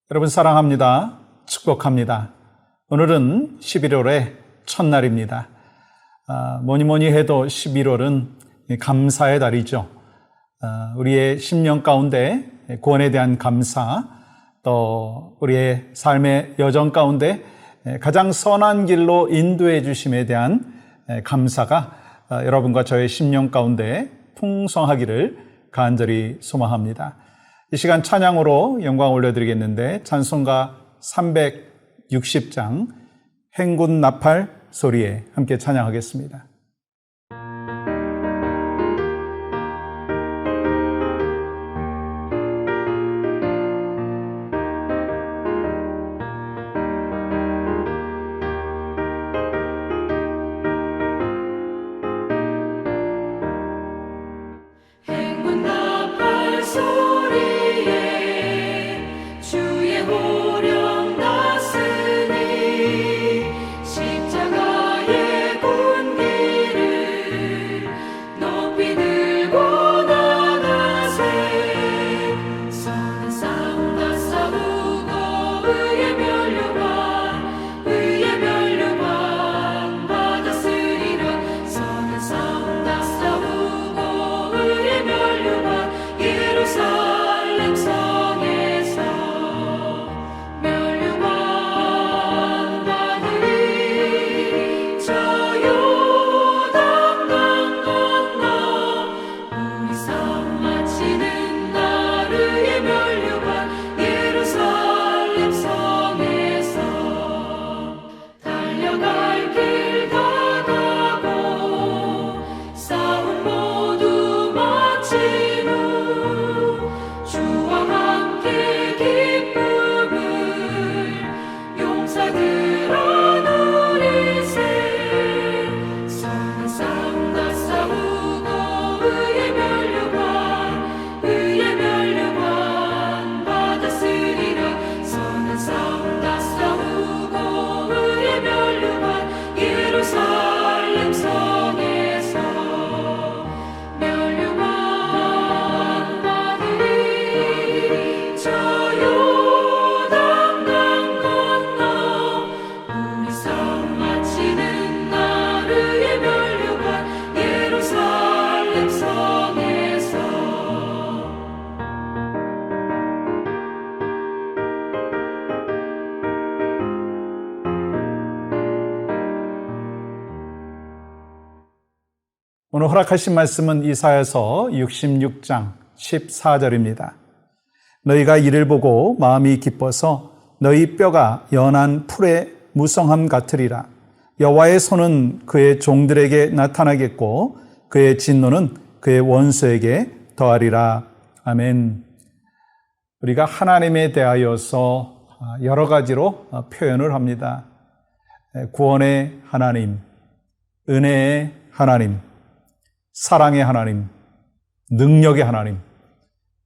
여러분 사랑합니다. 축복합니다. 오늘은 11월의 첫날입니다. 뭐니 해도 11월은 감사의 달이죠. 우리의 심령 가운데 구원에 대한 감사, 또 우리의 삶의 여정 가운데 가장 선한 길로 인도해 주심에 대한 감사가 여러분과 저의 심령 가운데 풍성하기를 간절히 소망합니다. 이 시간 찬양으로 영광 올려드리겠는데 찬송가 360장 행군 나팔 소리에 함께 찬양하겠습니다. 오늘 허락하신 말씀은 이사야서 66장 14절입니다. 너희가 이를 보고 마음이 기뻐서 너희 뼈가 연한 풀의 무성함 같으리라. 여호와의 손은 그의 종들에게 나타나겠고 그의 진노는 그의 원수에게 더하리라. 아멘. 우리가 하나님에 대하여서 여러 가지로 표현을 합니다. 구원의 하나님, 은혜의 하나님, 사랑의 하나님, 능력의 하나님,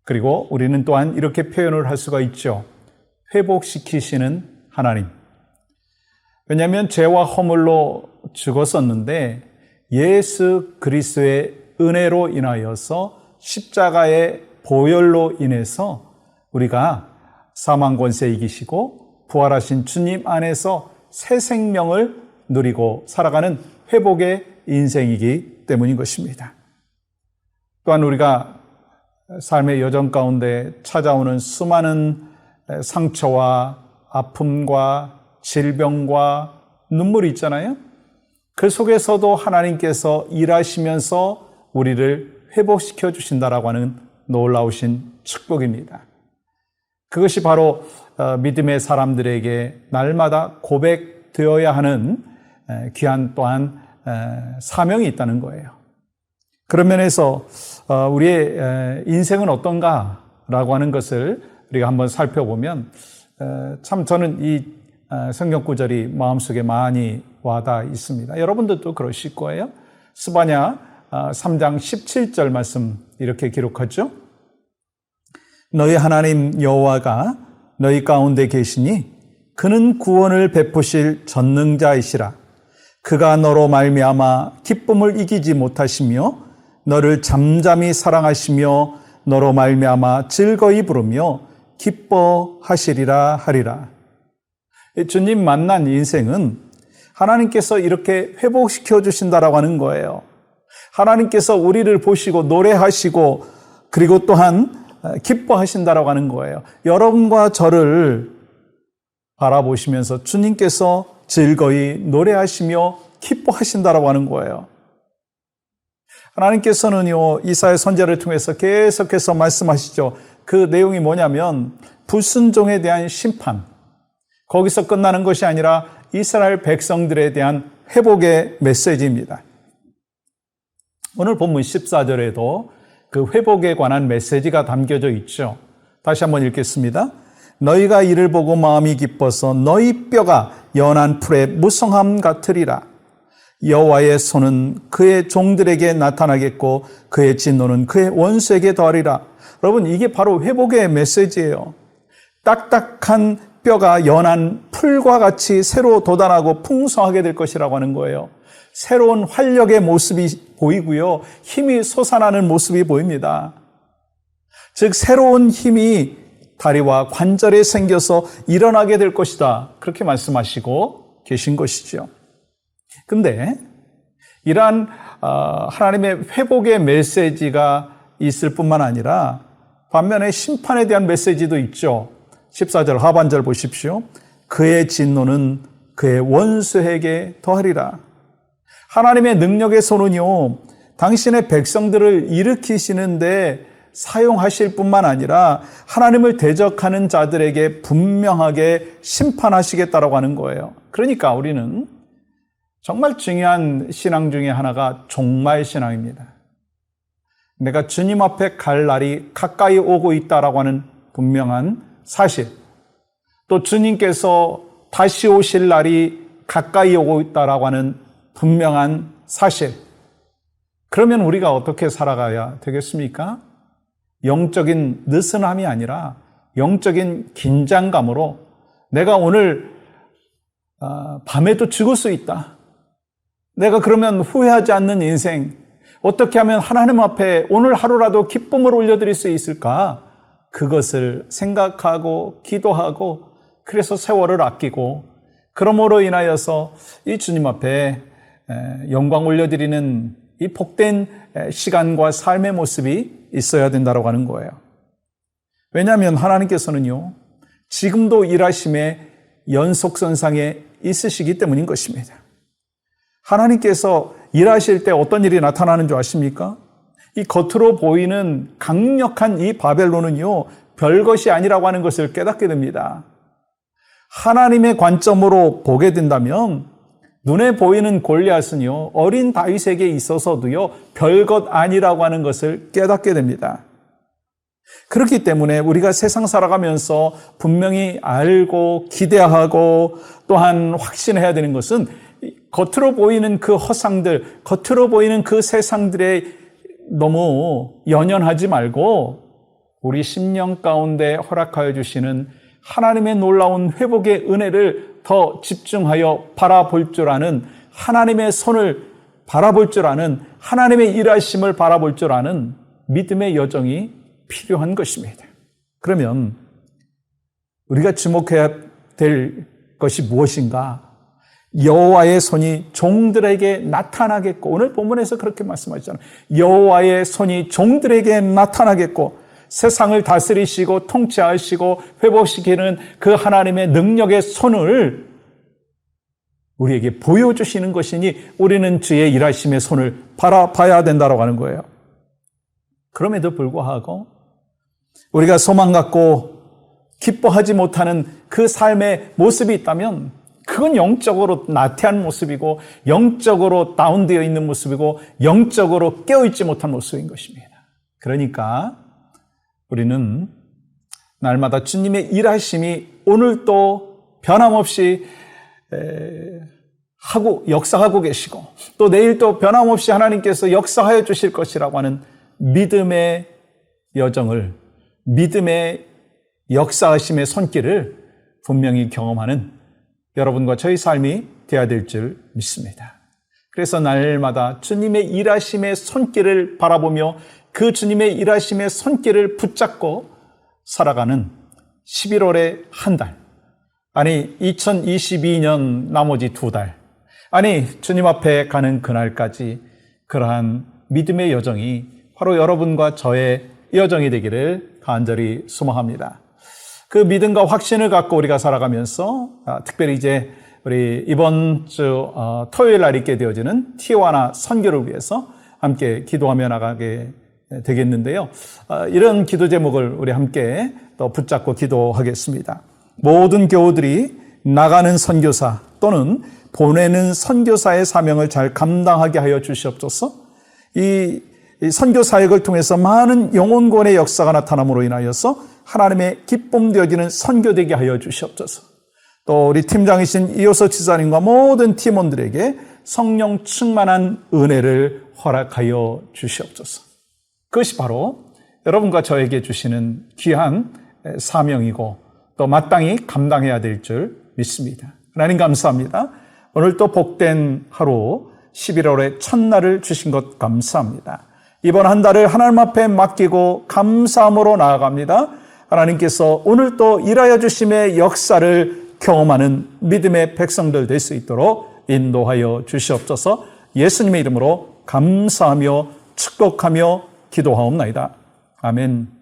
그리고 우리는 또한 이렇게 표현을 할 수가 있죠. 회복시키시는 하나님. 왜냐하면 죄와 허물로 죽었었는데 예수 그리스도의 은혜로 인하여서 십자가의 보혈로 인해서 우리가 사망 권세 이기시고 부활하신 주님 안에서 새 생명을 누리고 살아가는 회복의 인생이기 때문인 것입니다. 또한 우리가 삶의 여정 가운데 찾아오는 수많은 상처와 아픔과 질병과 눈물이 있잖아요. 그 속에서도 하나님께서 일하시면서 우리를 회복시켜 주신다라고 하는 놀라우신 축복입니다. 그것이 바로 믿음의 사람들에게 날마다 고백되어야 하는 귀한 또한 사명이 있다는 거예요. 그런 면에서 우리의 인생은 어떤가라고 하는 것을 우리가 한번 살펴보면 참 저는 이 성경 구절이 마음속에 많이 와닿아 있습니다. 여러분들도 그러실 거예요. 스바냐 3장 17절 말씀 이렇게 기록하죠. 너희 하나님 여호와가 너희 가운데 계시니 그는 구원을 베푸실 전능자이시라. 그가 너로 말미암아 기쁨을 이기지 못하시며 너를 잠잠히 사랑하시며 너로 말미암아 즐거이 부르며 기뻐하시리라 하리라. 주님 만난 인생은 하나님께서 이렇게 회복시켜 주신다라고 하는 거예요. 하나님께서 우리를 보시고 노래하시고 그리고 또한 기뻐하신다라고 하는 거예요. 여러분과 저를 바라보시면서 주님께서 즐거이 노래하시며 기뻐하신다라고 하는 거예요. 하나님께서는요, 이사야 선지자를 통해서 계속해서 말씀하시죠. 그 내용이 뭐냐면 불순종에 대한 심판, 거기서 끝나는 것이 아니라 이스라엘 백성들에 대한 회복의 메시지입니다. 오늘 본문 14절에도 그 회복에 관한 메시지가 담겨져 있죠. 다시 한번 읽겠습니다. 너희가 이를 보고 마음이 기뻐서 너희 뼈가 연한 풀의 무성함 같으리라. 여호와의 손은 그의 종들에게 나타나겠고 그의 진노는 그의 원수에게 더하리라. 여러분, 이게 바로 회복의 메시지예요. 딱딱한 뼈가 연한 풀과 같이 새로 돋아나고 풍성하게 될 것이라고 하는 거예요. 새로운 활력의 모습이 보이고요. 힘이 솟아나는 모습이 보입니다. 즉 새로운 힘이 다리와 관절에 생겨서 일어나게 될 것이다. 그렇게 말씀하시고 계신 것이죠. 근데 이러한 하나님의 회복의 메시지가 있을 뿐만 아니라 반면에 심판에 대한 메시지도 있죠. 14절 하반절 보십시오. 그의 진노는 그의 원수에게 더하리라. 하나님의 능력의 손은요, 당신의 백성들을 일으키시는데 사용하실 뿐만 아니라 하나님을 대적하는 자들에게 분명하게 심판하시겠다라고 하는 거예요. 그러니까 우리는 정말 중요한 신앙 중에 하나가 종말 신앙입니다. 내가 주님 앞에 갈 날이 가까이 오고 있다라고 하는 분명한 사실, 또 주님께서 다시 오실 날이 가까이 오고 있다라고 하는 분명한 사실. 그러면 우리가 어떻게 살아가야 되겠습니까? 영적인 느슨함이 아니라 영적인 긴장감으로 내가 오늘 밤에도 죽을 수 있다. 내가 그러면 후회하지 않는 인생, 어떻게 하면 하나님 앞에 오늘 하루라도 기쁨을 올려드릴 수 있을까? 그것을 생각하고 기도하고 그래서 세월을 아끼고 그러므로 인하여서 이 주님 앞에 영광 올려드리는 이 복된 시간과 삶의 모습이 있어야 된다고 하는 거예요. 왜냐하면 하나님께서는요, 지금도 일하심의 연속선상에 있으시기 때문인 것입니다. 하나님께서 일하실 때 어떤 일이 나타나는 줄 아십니까? 이 겉으로 보이는 강력한 이 바벨론은요, 별것이 아니라고 하는 것을 깨닫게 됩니다. 하나님의 관점으로 보게 된다면 눈에 보이는 골리앗은요, 어린 다윗에게 있어서도요, 별것 아니라고 하는 것을 깨닫게 됩니다. 그렇기 때문에 우리가 세상 살아가면서 분명히 알고 기대하고 또한 확신해야 되는 것은 겉으로 보이는 그 허상들, 겉으로 보이는 그 세상들에 너무 연연하지 말고 우리 심령 가운데 허락하여 주시는 하나님의 놀라운 회복의 은혜를 더 집중하여 바라볼 줄 아는, 하나님의 손을 바라볼 줄 아는, 하나님의 일하심을 바라볼 줄 아는 믿음의 여정이 필요한 것입니다. 그러면 우리가 주목해야 될 것이 무엇인가? 여호와의 손이 종들에게 나타나겠고, 오늘 본문에서 그렇게 말씀하셨잖아요. 여호와의 손이 종들에게 나타나겠고, 세상을 다스리시고 통치하시고 회복시키는 그 하나님의 능력의 손을 우리에게 보여주시는 것이니 우리는 주의 일하심의 손을 바라봐야 된다고 하는 거예요. 그럼에도 불구하고 우리가 소망 갖고 기뻐하지 못하는 그 삶의 모습이 있다면 그건 영적으로 나태한 모습이고 영적으로 다운되어 있는 모습이고 영적으로 깨어있지 못한 모습인 것입니다. 그러니까 우리는 날마다 주님의 일하심이 오늘도 변함없이 역사하고 계시고 또 내일도 변함없이 하나님께서 역사하여 주실 것이라고 하는 믿음의 여정을, 믿음의 역사하심의 손길을 분명히 경험하는 여러분과 저희 삶이 되어야 될 줄 믿습니다. 그래서 날마다 주님의 일하심의 손길을 바라보며 그 주님의 일하심의 손길을 붙잡고 살아가는 11월에 한 달, 아니 2022년 나머지 2달, 아니 주님 앞에 가는 그날까지 그러한 믿음의 여정이 바로 여러분과 저의 여정이 되기를 간절히 소망합니다. 그 믿음과 확신을 갖고 우리가 살아가면서 특별히 이제 우리 이번 주 토요일 날 있게 되어지는 티와나 선교를 위해서 함께 기도하며 나가게 되겠는데요. 이런 기도 제목을 우리 함께 또 붙잡고 기도하겠습니다. 모든 교우들이 나가는 선교사 또는 보내는 선교사의 사명을 잘 감당하게 하여 주시옵소서. 이 선교 사역을 통해서 많은 영혼구원의 역사가 나타남으로 인하여서 하나님의 기쁨 되어지는 선교되게 하여 주시옵소서. 또 우리 팀장이신 이호서 지사님과 모든 팀원들에게 성령 충만한 은혜를 허락하여 주시옵소서. 그것이 바로 여러분과 저에게 주시는 귀한 사명이고 또 마땅히 감당해야 될 줄 믿습니다. 하나님 감사합니다. 오늘 또 복된 하루 11월의 첫날을 주신 것 감사합니다. 이번 한 달을 하나님 앞에 맡기고 감사함으로 나아갑니다. 하나님께서 오늘 또 일하여 주심의 역사를 경험하는 믿음의 백성들 될 수 있도록 인도하여 주시옵소서. 예수님의 이름으로 감사하며 축복하며 기도하옵나이다. 아멘.